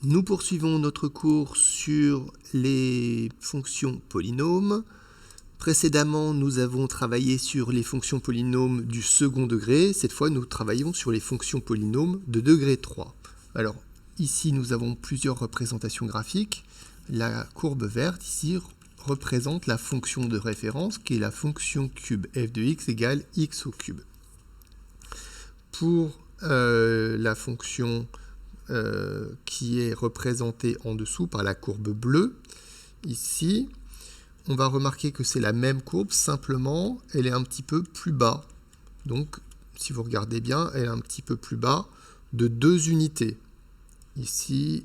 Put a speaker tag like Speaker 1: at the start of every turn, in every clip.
Speaker 1: Nous poursuivons notre cours sur les fonctions polynômes. Précédemment, nous avons travaillé sur les fonctions polynômes du second degré. Cette fois, nous travaillons sur les fonctions polynômes de degré 3. Alors, ici, nous avons plusieurs représentations graphiques. La courbe verte, ici, représente la fonction de référence, qui est la fonction cube f de x égale x au cube. Pour la fonction qui est représentée en dessous par la courbe bleue, ici, on va remarquer que c'est la même courbe, simplement, elle est un petit peu plus bas. Donc, si vous regardez bien, elle est un petit peu plus bas de 2 unités. Ici,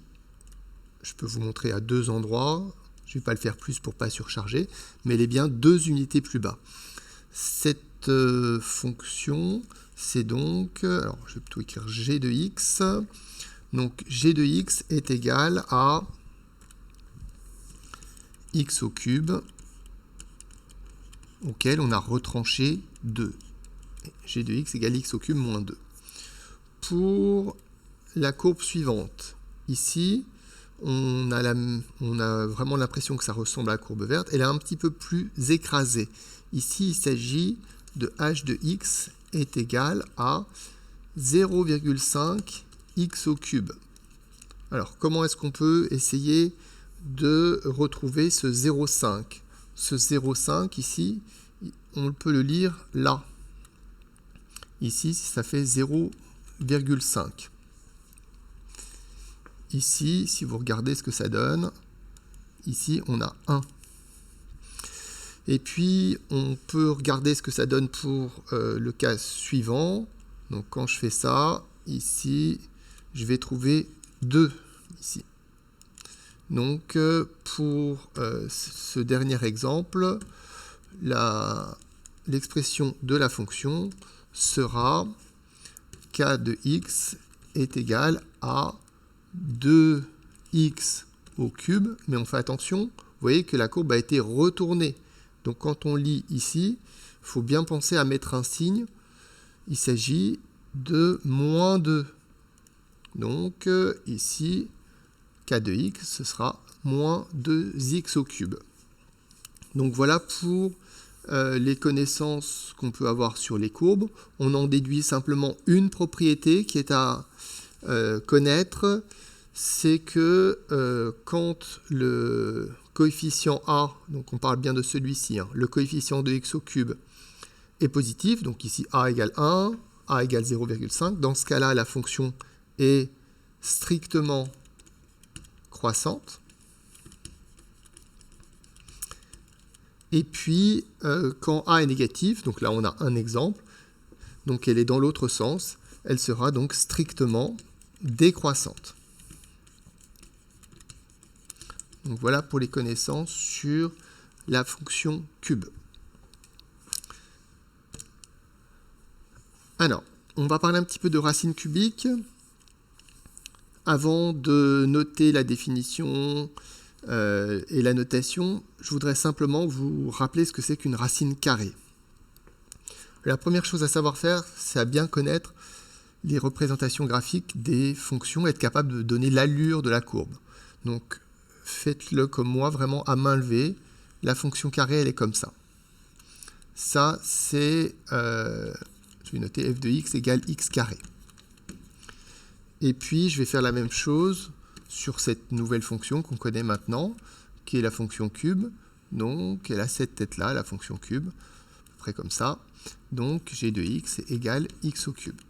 Speaker 1: je peux vous montrer à 2 endroits. Je ne vais pas le faire plus pour ne pas surcharger, mais elle est bien 2 unités plus bas. Cette fonction, c'est donc, alors je vais plutôt écrire g de x. Donc g de x est égal à x au cube, auquel on a retranché 2. G de x égale x au cube moins 2. Pour la courbe suivante, ici, on a vraiment l'impression que ça ressemble à la courbe verte. Elle est un petit peu plus écrasée. Ici, il s'agit de h de x est égal à 0,5 x au cube. Alors, comment est-ce qu'on peut essayer de retrouver ce 0,5? Ce 0,5 ici, on peut le lire là. Ici, ça fait 0,5. Ici, si vous regardez ce que ça donne, ici, on a 1. Et puis, on peut regarder ce que ça donne pour le cas suivant. Donc, quand je fais ça, ici, je vais trouver 2 ici. Donc, pour ce dernier exemple, l'expression de la fonction sera k de x est égal à 2x au cube, mais on fait attention, vous voyez que la courbe a été retournée. Donc quand on lit ici, il faut bien penser à mettre un signe. Il s'agit de moins 2. Donc ici, k de x, ce sera moins 2x au cube. Donc voilà pour les connaissances qu'on peut avoir sur les courbes. On en déduit simplement une propriété qui est à connaître, c'est que quand le coefficient a, donc on parle bien de celui-ci, hein, le coefficient de x au cube est positif, donc ici a égale 1, a égale 0,5, dans ce cas-là, la fonction est strictement croissante. Et puis, quand a est négatif, donc là on a un exemple, donc elle est dans l'autre sens, elle sera donc strictement décroissante. Donc voilà pour les connaissances sur la fonction cube. Alors, on va parler un petit peu de racine cubique. Avant de noter la définition et la notation, je voudrais simplement vous rappeler ce que c'est qu'une racine carrée. La première chose à savoir faire, c'est à bien connaître les représentations graphiques des fonctions, être capable de donner l'allure de la courbe. Donc, faites-le comme moi, vraiment à main levée. La fonction carrée, elle est comme ça. Ça, c'est, je vais noter f de x égale x carré. Et puis, je vais faire la même chose sur cette nouvelle fonction qu'on connaît maintenant, qui est la fonction cube. Donc, elle a cette tête-là, la fonction cube, à peu près comme ça. Donc, g de x égale x au cube.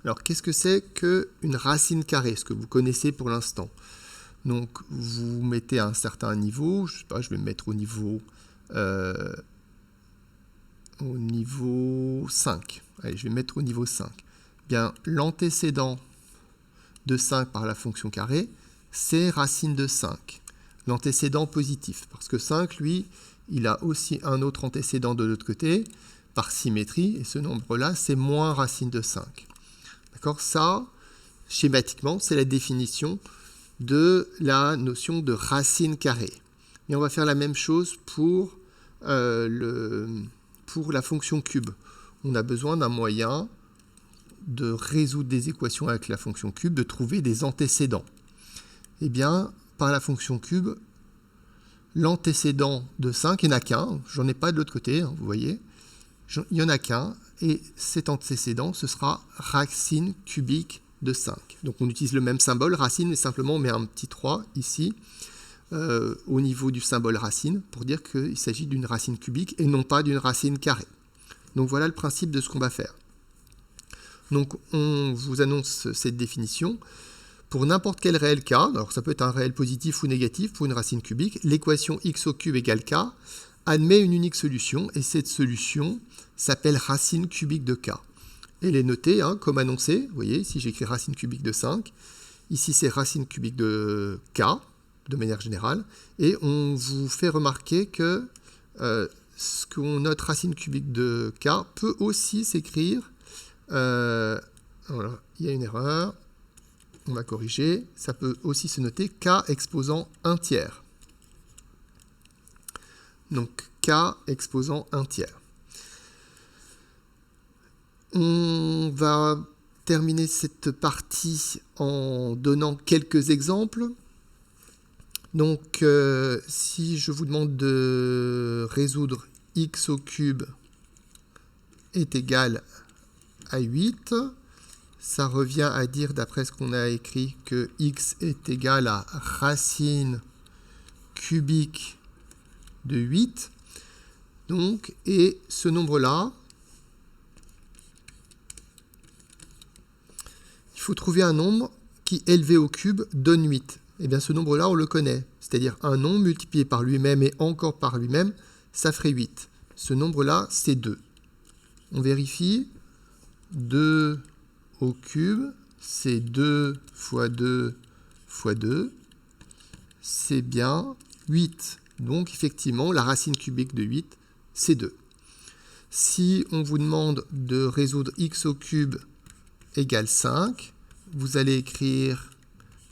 Speaker 1: Alors, qu'est-ce que c'est qu'une racine carrée, ce que vous connaissez pour l'instant? Donc, vous mettez à un certain niveau, je ne sais pas, je vais me mettre au niveau 5. Allez, je vais me mettre au niveau 5. Bien, l'antécédent de 5 par la fonction carrée, c'est racine de 5. L'antécédent positif, parce que 5, lui, il a aussi un autre antécédent de l'autre côté, par symétrie, et ce nombre-là, c'est moins racine de 5. D'accord? Ça, schématiquement, c'est la définition de la notion de racine carrée. Et on va faire la même chose pour la fonction cube. On a besoin d'un moyen de résoudre des équations avec la fonction cube, de trouver des antécédents. Eh bien, par la fonction cube, l'antécédent de 5, il n'y en a qu'un, j'en ai pas de l'autre côté, hein, vous voyez, il n'y en a qu'un, et cet antécédent, ce sera racine cubique de 5. Donc on utilise le même symbole, racine, mais simplement on met un petit 3 ici, au niveau du symbole racine, pour dire qu'il s'agit d'une racine cubique et non pas d'une racine carrée. Donc voilà le principe de ce qu'on va faire. Donc on vous annonce cette définition. Pour n'importe quel réel k, alors ça peut être un réel positif ou négatif pour une racine cubique, l'équation x au cube égale k admet une unique solution, et cette solution s'appelle racine cubique de k. Elle est notée comme annoncé, vous voyez, ici j'écris racine cubique de 5, ici c'est racine cubique de k, de manière générale, et on vous fait remarquer que ce qu'on note racine cubique de k peut aussi s'écrire, voilà, il y a une erreur, on va corriger, ça peut aussi se noter k exposant 1 tiers. Donc k exposant 1 tiers. On va terminer cette partie en donnant quelques exemples. Donc si je vous demande de résoudre x au cube est égal à 8, ça revient à dire, d'après ce qu'on a écrit, que x est égal à racine cubique de 8. Donc, et ce nombre-là, il faut trouver un nombre qui, élevé au cube, donne 8. Eh bien, ce nombre-là, on le connaît. C'est-à-dire un nombre multiplié par lui-même et encore par lui-même, ça ferait 8. Ce nombre-là, c'est 2. On vérifie. 2 au cube, c'est 2 fois 2 fois 2. C'est bien 8. Donc, effectivement, la racine cubique de 8, c'est 2. Si on vous demande de résoudre x au cube égale 5, vous allez écrire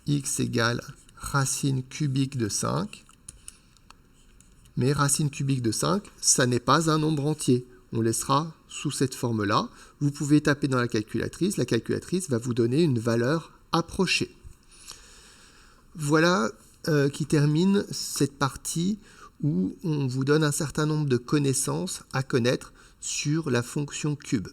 Speaker 1: x égale racine cubique de 5. Mais racine cubique de 5, ça n'est pas un nombre entier. On laissera sous cette forme-là. Vous pouvez taper dans la calculatrice va vous donner une valeur approchée. Voilà qui termine cette partie où on vous donne un certain nombre de connaissances à connaître sur la fonction cube.